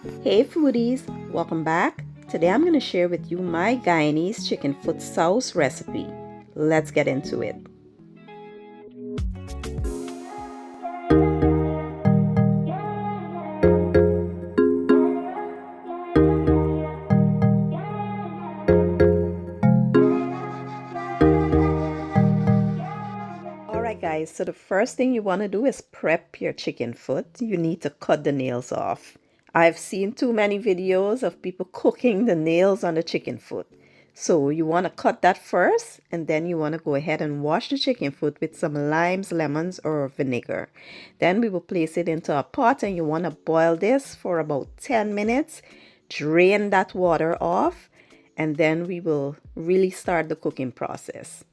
Hey foodies, welcome back. Today I'm going to share with you my Guyanese chicken foot souse recipe. Let's get into it. Alright guys, so the first thing you want to do is prep your chicken foot. You need to cut the nails off. I've seen too many videos of people cooking the nails on the chicken foot. So you want to cut that first, and then you want to go ahead and wash the chicken foot with some limes, lemons, or vinegar. Then we will place it into a pot, and you want to boil this for about 10 minutes. Drain that water off, and then we will really start the cooking process.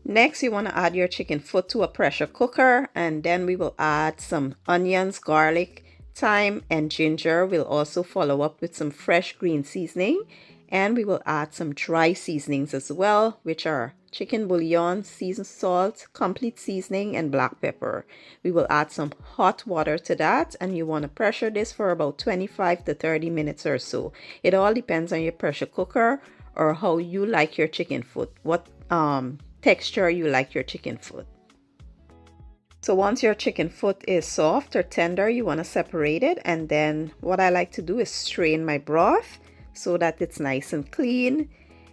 Next, you want to add your chicken foot to a pressure cooker, and then we will add some onions, garlic, thyme, and ginger. We'll also follow up with some fresh green seasoning, and we will add some dry seasonings as well, which are chicken bouillon, seasoned salt, complete seasoning, and black pepper. We will add some hot water to that, and you want to pressure this for about 25 to 30 minutes or so. It all depends on your pressure cooker or how you like your chicken foot, what texture you like your chicken foot. So once your chicken foot is soft or tender, you want to separate it, and then what I like to do is strain my broth so that it's nice and clean.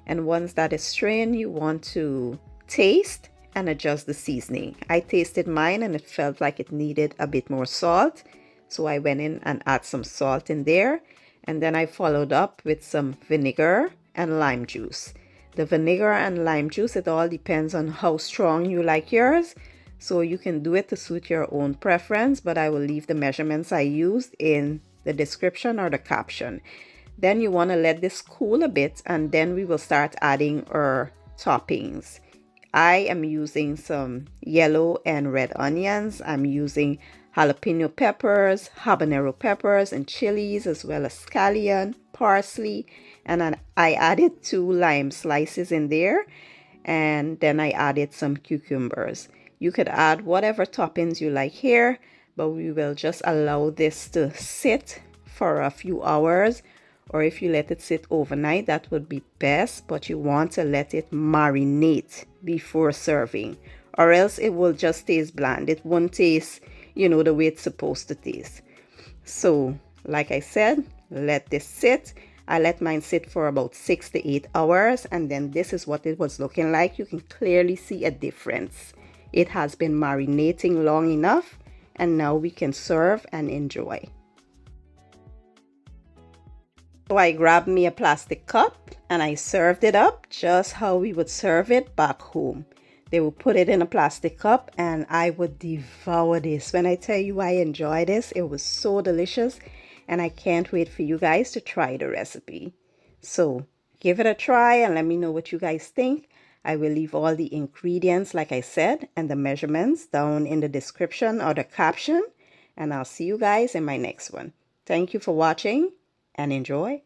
And once that is strained, you want to taste and adjust the seasoning. I tasted mine and it felt like it needed a bit more salt, so I went in and add some salt in there, and then I followed up with some vinegar and lime juice. The vinegar and lime juice, it all depends on how strong you like yours. So you can do it to suit your own preference, but I will leave the measurements I used in the description or the caption. Then you want to let this cool a bit, and then we will start adding our toppings. I am using some yellow and red onions. I'm using jalapeño peppers, habanero peppers, and chilies, as well as scallion, parsley, and I added 2 lime slices in there, and then I added some cucumbers. You could add whatever toppings you like here, but we will just allow this to sit for a few hours, or if you let it sit overnight, that would be best, but you want to let it marinate before serving, or else it will just taste bland. It won't taste, the way it's supposed to taste. So, like I said, let this sit. I let mine sit for about 6 to 8 hours, and then this is what it was looking like. You can clearly see a difference. It has been marinating long enough, and now we can serve and enjoy. So I grabbed me a plastic cup and I served it up just how we would serve it back home. They would put it in a plastic cup and I would devour this. When I tell you I enjoy this, it was so delicious, and I can't wait for you guys to try the recipe. So give it a try and let me know what you guys think. I will leave all the ingredients, like I said, and the measurements down in the description or the caption, and I'll see you guys in my next one. Thank you for watching and enjoy.